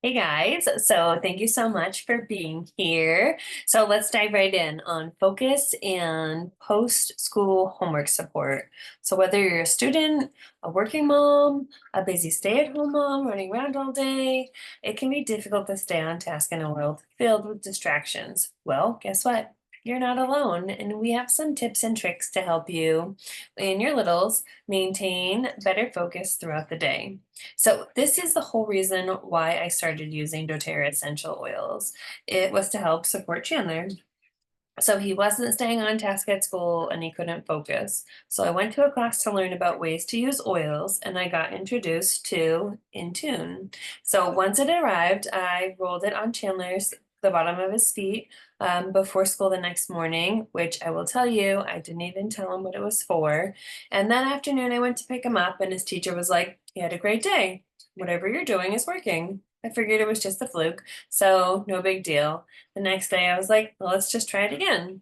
Hey guys, so thank you so much for being here. So let's dive right in on focus and post-school homework support. So whether you're a student, a working mom, a busy stay-at-home mom running around all day, it can be difficult to stay on task in a world filled with distractions. Well, guess what? You're not alone, and we have some tips and tricks to help you and your littles maintain better focus throughout the day. So this is the whole reason why I started using doTERRA essential oils. It was to help support Chandler. So he wasn't staying on task at school and he couldn't focus. So I went to a class to learn about ways to use oils and I got introduced to Intune. So once it arrived, I rolled it on the bottom of his feet before school the next morning, which I will tell you, I didn't even tell him what it was for. And that afternoon I went to pick him up and his teacher was like, "You had a great day. Whatever you're doing is working." I figured it was just a fluke, so no big deal. The next day I was like, "Well, let's just try it again."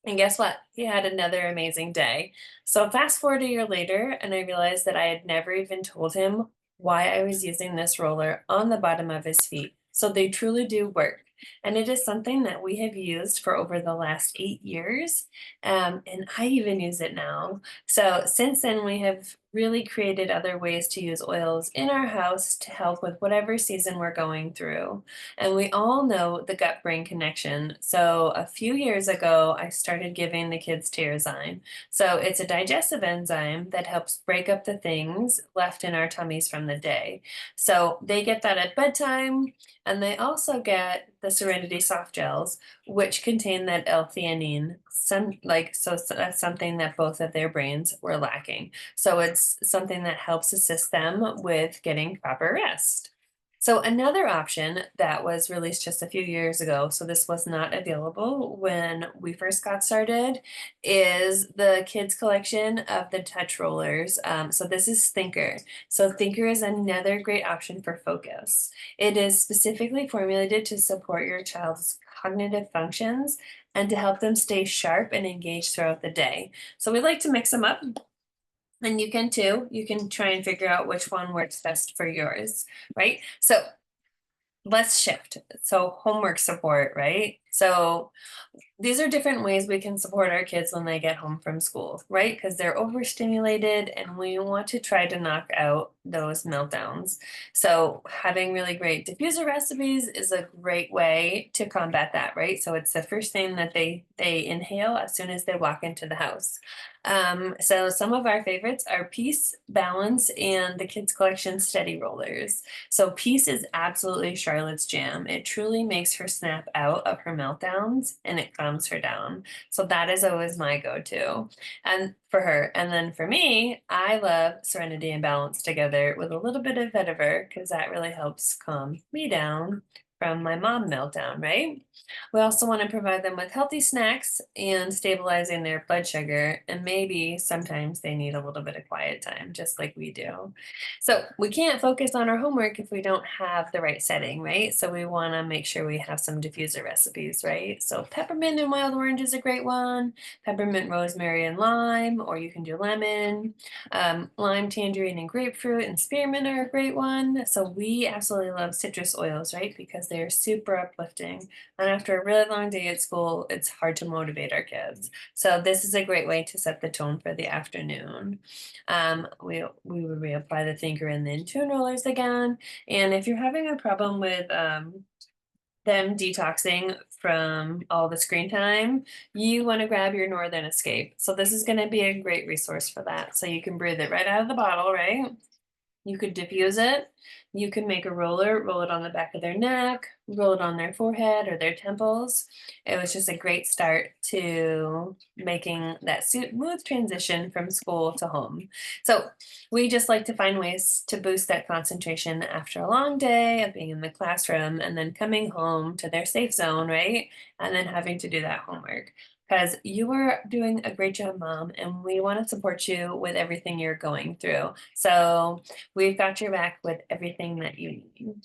And guess what? He had another amazing day. So fast forward a year later, and I realized that I had never even told him why I was using this roller on the bottom of his feet. So they truly do work. And it is something that we have used for over the last 8 years. And I even use it now. So since then, we have really created other ways to use oils in our house to help with whatever season we're going through. And we all know the gut brain connection. So a few years ago, I started giving the kids Terrazyme. So it's a digestive enzyme that helps break up the things left in our tummies from the day. So they get that at bedtime, and they also get the Serenity soft gels, which contain that L-theanine. So that's something that both of their brains were lacking. So it's something that helps assist them with getting proper rest. So another option that was released just a few years ago, so this was not available when we first got started, is the kids collection of the touch rollers. So this is Thinker. So Thinker is another great option for focus. It is specifically formulated to support your child's cognitive functions and to help them stay sharp and engaged throughout the day. So we like to mix them up, and you can too. You can try and figure out which one works best for yours, right? So let's shift. So homework support, right? So these are different ways we can support our kids when they get home from school, right? Because they're overstimulated and we want to try to knock out those meltdowns. So having really great diffuser recipes is a great way to combat that, right? So it's the first thing that they inhale as soon as they walk into the house. So some of our favorites are Peace, Balance, and the Kids Collection Steady Rollers. So Peace is absolutely Charlotte's jam. It truly makes her snap out of her meltdowns and it calms her down. So that is always my go-to. And for her. And then for me, I love Serenity and Balance together with a little bit of vetiver because that really helps calm me down from my mom meltdown, right? We also want to provide them with healthy snacks and stabilizing their blood sugar. And maybe sometimes they need a little bit of quiet time, just like we do. So we can't focus on our homework if we don't have the right setting, right? So we want to make sure we have some diffuser recipes, right? So peppermint and wild orange is a great one. Peppermint, rosemary, and lime, or you can do lemon. Lime, tangerine, and grapefruit and spearmint are a great one. So we absolutely love citrus oils, right? Because they're super uplifting. And after a really long day at school, it's hard to motivate our kids. So this is a great way to set the tone for the afternoon. We would reapply the thinker and then tune rollers again. And if you're having a problem with them detoxing from all the screen time, you want to grab your Northern Escape. So this is going to be a great resource for that. So you can breathe it right out of the bottle, right? You could diffuse it. You can make a roller, roll it on the back of their neck, roll it on their forehead or their temples. It was just a great start to making that smooth transition from school to home. So we just like to find ways to boost that concentration after a long day of being in the classroom and then coming home to their safe zone, right? And then having to do that homework because you are doing a great job, Mom, and we want to support you with everything you're going through. So we've got your back with everything that you need.